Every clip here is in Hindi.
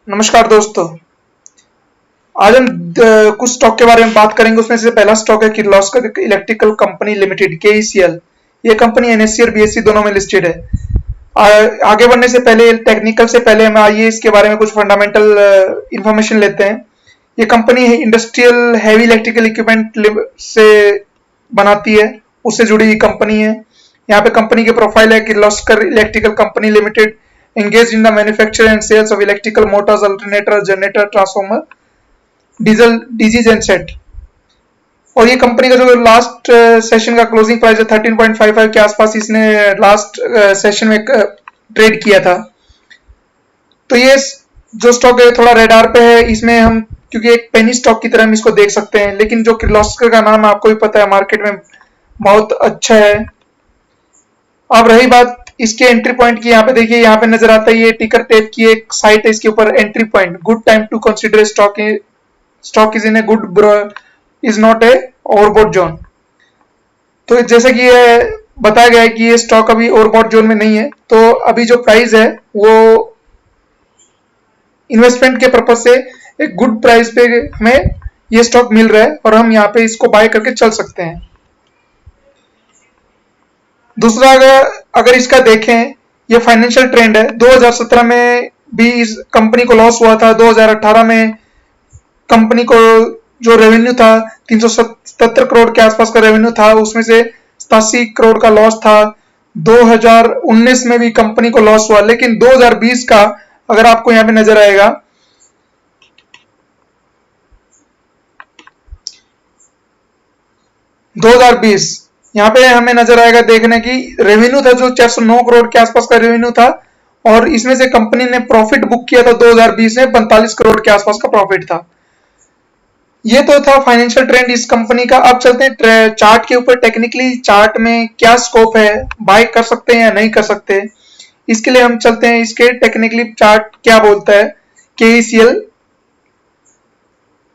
नमस्कार दोस्तों। आज हम कुछ स्टॉक के बारे में बात करेंगे। उसमें से पहला स्टॉक है किर्लोस्कर इलेक्ट्रिकल कंपनी लिमिटेड केईसीएल। ये कंपनी एनएससी और बीएससी दोनों में लिस्टेड है। आगे बढ़ने से पहले टेक्निकल से पहले हम आइए इसके बारे में कुछ फंडामेंटल इंफॉर्मेशन लेते हैं। ये company industrial heavy electrical equipment से बनाती है, उससे जुड़ी हुई कंपनी है। यहाँ पे कंपनी के प्रोफाइल है Kirloskar electrical company limited engaged in the manufacture and sales of electrical motors, alternator, generator, transformer, diesel DG genset. और ये कंपनी का जो लास्ट सेशन का क्लोजिंग प्राइस है 13.55 के आसपास इसने लास्ट सेशन में ट्रेड किया था। तो ये जो स्टॉक है थोड़ा रेडार पे है। इसमें हम क्योंकि एक पेनी स्टॉक की तरह हम इसको देख सकते हैं, लेकिन जो किर्लोस्कर का नाम आपको भी पता है मार्केट में बहुत अच्छा है। अब रही बात इसके एंट्री पॉइंट की, यहाँ पे देखिए, यहाँ पे नजर आता है ये टिकर टेप की एक साइट है, इसके ऊपर entry point good time to consider stock is in a good is not a overbought zone. तो जैसे कि ये बताया गया है कि ये स्टॉक अभी ओवरबॉट जोन में नहीं है, तो अभी जो प्राइस है वो इन्वेस्टमेंट के पर्पज से एक गुड प्राइस पे हमें ये स्टॉक मिल रहा है और हम यहाँ पे इसको बाय करके चल सकते हैं। दूसरा अगर इसका देखें, ये फाइनेंशियल ट्रेंड है। 2017 में भी इस कंपनी को लॉस हुआ था। 2018 में कंपनी को जो रेवेन्यू था 377 करोड़ के आसपास का रेवेन्यू था, उसमें से 87 करोड़ का लॉस था। 2019 में भी कंपनी को लॉस हुआ, लेकिन 2020 का अगर आपको यहाँ पे नजर आएगा, यहाँ पे हमें नजर आएगा देखने की रेवेन्यू था जो 409 करोड़ के आसपास का रेवेन्यू था, और इसमें से कंपनी ने प्रॉफिट बुक किया था 2020 में 45 करोड़ के आसपास का प्रॉफिट था। ये तो था फाइनेंशियल ट्रेंड इस कंपनी का। अब चलते हैं चार्ट के ऊपर। टेक्निकली चार्ट में क्या स्कोप है, बाय कर सकते हैं या नहीं कर सकते, इसके लिए हम चलते हैं इसके टेक्निकली चार्ट क्या बोलता है केईसीएल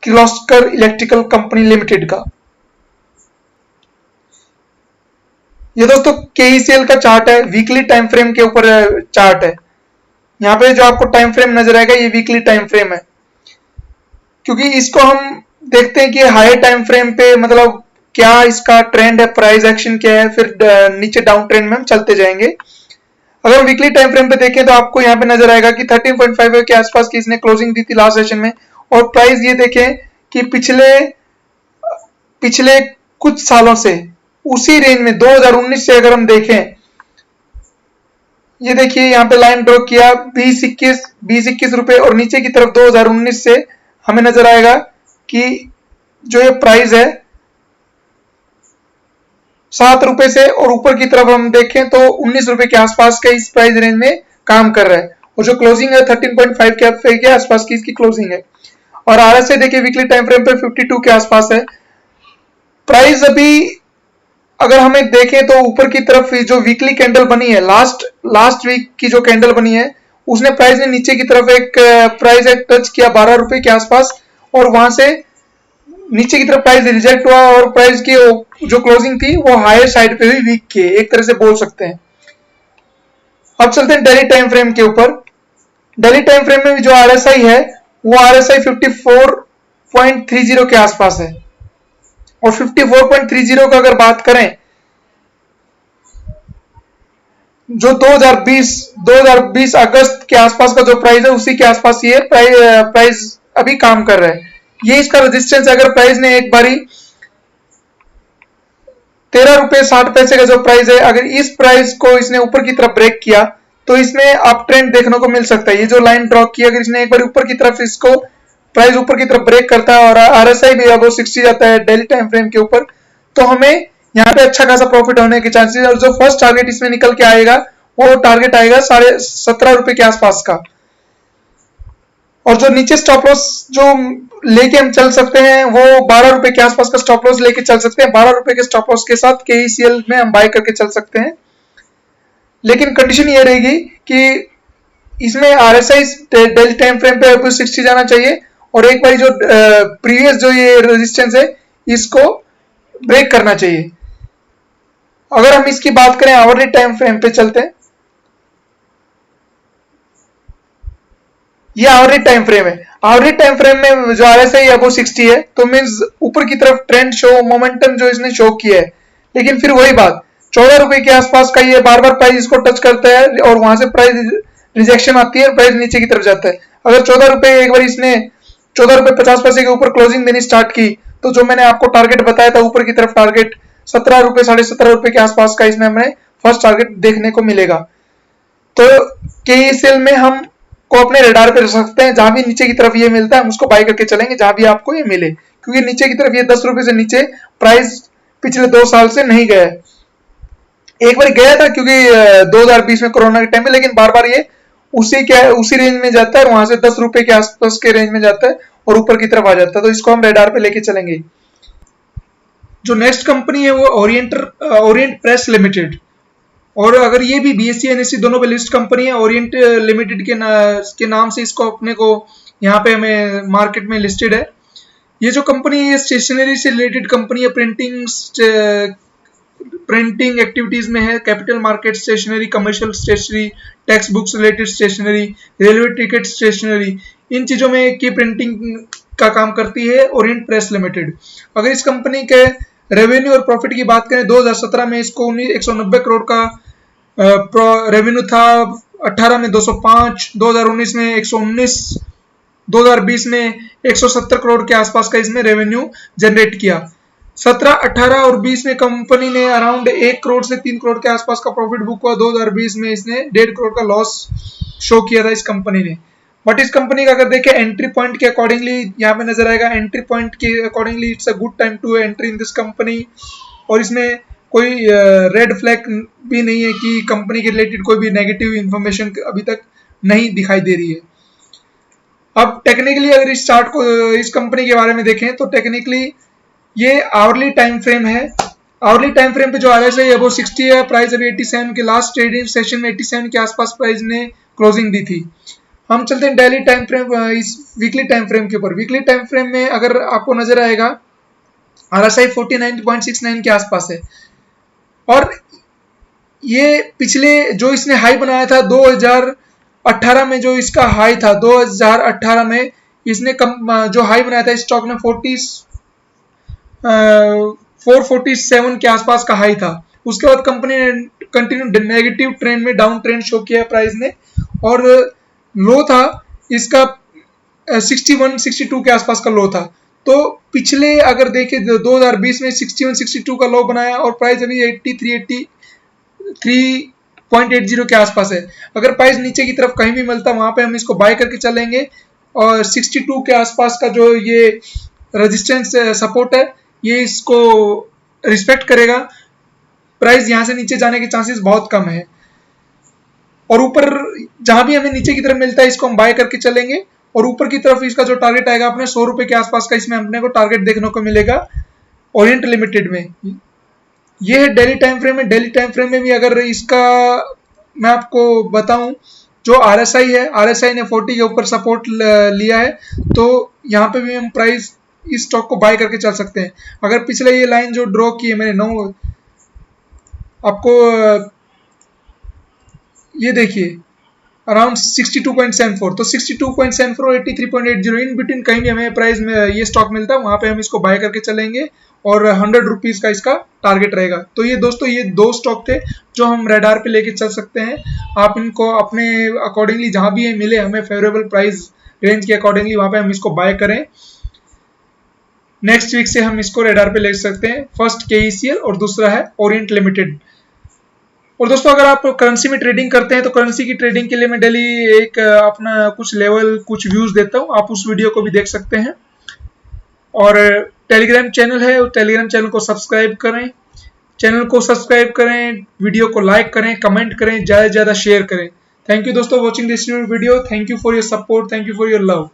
किर्लोस्कर इलेक्ट्रिकल कंपनी लिमिटेड का। ये दोस्तों केईसीएल का चार्ट है, वीकली टाइम फ्रेम के ऊपर चार्ट है। यहाँ पे जो आपको टाइम फ्रेम नजर आएगा ये वीकली टाइम फ्रेम है, क्योंकि इसको हम देखते हैं कि हायर टाइम फ्रेम पे मतलब क्या इसका ट्रेंड है, प्राइस एक्शन क्या है, फिर नीचे डाउन ट्रेंड में हम चलते जाएंगे। अगर वीकली टाइम फ्रेम पे देखें तो आपको यहाँ पे नजर आएगा कि 13.5 के आसपास की इसने क्लोजिंग दी थी लास्ट सेशन में, और प्राइस ये देखें कि पिछले कुछ सालों से उसी रेंज में 2019 से अगर हम देखें, ये देखिए यहाँ पे लाइन ड्रॉ किया 20-21 रुपए, और नीचे की तरफ 2019 से हमें नजर आएगा कि जो ये प्राइस है 7 रुपए से, और ऊपर की तरफ हम देखें तो 19 रुपए के आसपास का इस प्राइस रेंज में काम कर रहा है, और जो क्लोजिंग है 13.5 के आसपास की इसकी क्लोजिंग है। और आरएसआई देखिए वीकली टाइम फ्रेम पे 52 के आसपास है। प्राइस अभी अगर हमें देखें तो ऊपर की तरफ जो वीकली कैंडल बनी है, लास्ट वीक की जो कैंडल बनी है, उसने प्राइस ने नीचे की तरफ एक प्राइस एक टच किया 12 रुपए के आसपास, और वहां से नीचे की तरफ प्राइस रिजेक्ट हुआ, और प्राइस की जो क्लोजिंग थी वो हायर साइड पे हुई वीक के, एक तरह से बोल सकते हैं। अब चलते हैं डेली टाइम फ्रेम के ऊपर। डेली टाइम फ्रेम में जो आरएसआई है वो आरएसआई 54.30 के आसपास है, और 54.30 का अगर बात करें, जो 2020 अगस्त के आसपास का जो प्राइस है उसी के आसपास ये प्राइस अभी काम कर रहा है। ये इसका रेजिस्टेंस, अगर प्राइस ने एक बारी 13 रुपए 60 पैसे का जो प्राइस है, अगर इस प्राइस को इसने ऊपर की तरफ ब्रेक किया तो इसमें अप ट्रेंड देखने को मिल सकता है। ये जो लाइन ड्रॉ की, अगर इसने एक बार ऊपर की तरफ इसको प्राइस ऊपर की तरफ ब्रेक करता है और आरएसआई भी अब 60 जाता है डेली टाइम फ्रेम के ऊपर, तो हमें यहाँ पे अच्छा खासा प्रॉफिट होने के चांसेस। और जो फर्स्ट टारगेट इसमें निकल के आएगा वो टारगेट आएगा 17.5 रुपए के आसपास का, और जो नीचे स्टॉप लॉस जो लेके हम चल सकते हैं वो 12 रुपए के आसपास का स्टॉप लॉस लेके चल सकते हैं। 12 रुपए के स्टॉप लॉस के साथ केईसीएल में हम बाय करके चल सकते हैं, लेकिन कंडीशन ये रहेगी कि इसमें आरएसआई डेली टाइम फ्रेम पे 60 जाना चाहिए, और एक बार जो प्रीवियस जो ये रेजिस्टेंस है इसको ब्रेक करना चाहिए। अगर हम इसकी बात करें आवरली टाइम फ्रेम पे चलते हैं, ये आवरेज टाइम फ्रेम है। आवरेज टाइम फ्रेम में जो RSI है वो 60 है, तो मीन्स ऊपर की तरफ ट्रेंड शो मोमेंटम जो इसने शो किया है। लेकिन फिर वही बात, 14 रुपए के आसपास का ये बार बार प्राइस इसको टच करता है और वहां से प्राइस रिजेक्शन आती है, प्राइस नीचे की तरफ जाता है। अगर 14 रुपए एक बार इसने 14 रुपए 50 पैसे के ऊपर क्लोजिंग देनी स्टार्ट की, तो जो मैंने आपको टारगेट बताया था ऊपर की तरफ टारगेट 17 रुपए 17.5 रुपए के आसपास का इसमें हमें फर्स्ट टारगेट देखने को मिलेगा। तो KECL में हम को अपने रडार पे रख सकते हैं, जहां भी नीचे की तरफ ये मिलता है हम उसको बाय करके चलेंगे, जहां भी आपको ये मिले, क्योंकि नीचे की तरफ ये 10 रुपए से नीचे प्राइस पिछले 2 साल से नहीं गया है। एक बार गया था क्योंकि 2020 में कोरोना के टाइम में, लेकिन बार बार ये उसी रेंज में जाता है और वहां से 10 रुपए के आसपास के रेंज में जाता है और ऊपर की तरफ आ जाता है। तो इसको हम रडार पे लेके चलेंगे। जो नेक्स्ट कंपनी है वो ओरिएंट प्रेस लिमिटेड, और अगर ये भी BSE NSE दोनों पे लिस्ट कंपनी है। ओरिएंट लिमिटेड के नाम से इसको अपने को यहाँ पे हमें मार्केट में लिस्टेड है। ये जो कंपनी है स्टेशनरी से रिलेटेड कंपनी है, प्रिंटिंग एक्टिविटीज में है, capital market stationery, commercial stationery, text books related stationery, railway ticket stationery, इन चीजों में की प्रिंटिंग का काम करती है ओरिएंट प्रेस लिमिटेड। अगर इस कंपनी के रेवेन्यू और प्रॉफिट की बात करें, 2017 में इसको 190 करोड़ का रेवेन्यू था, 18 में 205, 2019 में 119, 2020 में 170 करोड़ के आसपास का इसमें रेवेन्यू जनरेट किया। 17, 18 और 20 में कंपनी ने अराउंड 1 करोड़ से 3 करोड़ के आसपास का प्रॉफिट बुक हुआ। 2020 में इसने 1.5 करोड़ का लॉस शो किया था इस कंपनी ने। बट इस कंपनी का अगर देखें एंट्री पॉइंट के अकॉर्डिंगली यहाँ पे नजर आएगा, एंट्री पॉइंट के accordingly it's a good time to entry in this company. और इसमें कोई रेड फ्लैग भी नहीं है कि कंपनी के रिलेटेड कोई भी नेगेटिव इंफॉर्मेशन अभी तक नहीं दिखाई दे रही है। अब टेक्निकली अगर इस चार्ट को, इस कंपनी के बारे में देखें तो टेक्निकली ये आवरली टाइम फ्रेम है। आवरली टाइम फ्रेम पे जो RSI है वो 60 है, प्राइस अभी 87 के लास्ट ट्रेडिंग सेशन में 87 के आसपास प्राइस ने क्लोजिंग दी थी। हम चलते हैं डेली टाइम फ्रेम, इस वीकली टाइम फ्रेम के ऊपर। वीकली टाइम फ्रेम में अगर आपको नजर आएगा RSI 49.69 के आसपास है, और ये पिछले जो इसने हाई बनाया था 2018 में, जो इसका हाई था 2018 में इसने जो हाई बनाया था स्टॉक ने 447 के आसपास का हाई था। उसके बाद कंपनी ने कंटिन्यू नेगेटिव ट्रेंड में डाउन ट्रेंड शो किया प्राइस ने, और लो था इसका 61, 62 के आसपास का लो था। तो पिछले अगर देखें 2020 में 61, 62 का लो बनाया और प्राइस अभी 83.80 के आसपास है। अगर प्राइस नीचे की तरफ कहीं भी मिलता वहां पे हम इसको बाय करके चलेंगे, और 62 के आसपास का जो ये रेजिस्टेंस सपोर्ट है ये इसको रिस्पेक्ट करेगा। प्राइस यहां से नीचे जाने के चांसेस बहुत कम है, और ऊपर जहां भी हमें नीचे की तरफ मिलता है इसको हम बाय करके चलेंगे। और ऊपर की तरफ इसका जो टारगेट आएगा अपने 100 रुपए के आसपास का इसमें अपने को टारगेट देखने को मिलेगा ओरिएंट लिमिटेड में। ये है डेली टाइम फ्रेम में। डेली टाइम फ्रेम में भी अगर इसका मैं आपको बताऊं, जो RSI है, RSI ने 40 के ऊपर सपोर्ट लिया है, तो यहाँ पे भी हम प्राइस इस स्टॉक को बाय करके चल सकते हैं। अगर पिछले ये लाइन जो ड्रॉ की है मैंने आपको ये देखिए अराउंड 62.74, तो 62.74 और 83.80 इन बिटवीन कहीं भी हमें प्राइस में ये स्टॉक मिलता है वहां पे हम इसको बाय करके चलेंगे, और 100 रुपीज का इसका टारगेट रहेगा। तो ये दोस्तों ये 2 स्टॉक थे जो हम रडार पे लेके चल सकते हैं। आप इनको अपने अकॉर्डिंगली जहां भी ये मिले हमें फेवरेबल प्राइस रेंज के अकॉर्डिंगली वहां पे हम इसको बाय करें। नेक्स्ट वीक से हम इसको रडार पे ले सकते हैं। फर्स्ट KECL और दूसरा है ओरिएंट लिमिटेड। और दोस्तों अगर आप करेंसी में ट्रेडिंग करते हैं तो करेंसी की ट्रेडिंग के लिए मैं डेली एक अपना कुछ लेवल कुछ व्यूज देता हूं, आप उस वीडियो को भी देख सकते हैं। और टेलीग्राम चैनल है, टेलीग्राम चैनल को सब्सक्राइब करें, वीडियो को लाइक करें, कमेंट करें, ज्यादा से ज्यादा शेयर करें। थैंक यू दोस्तों watching this video. Thank you for your support, thank you for your love.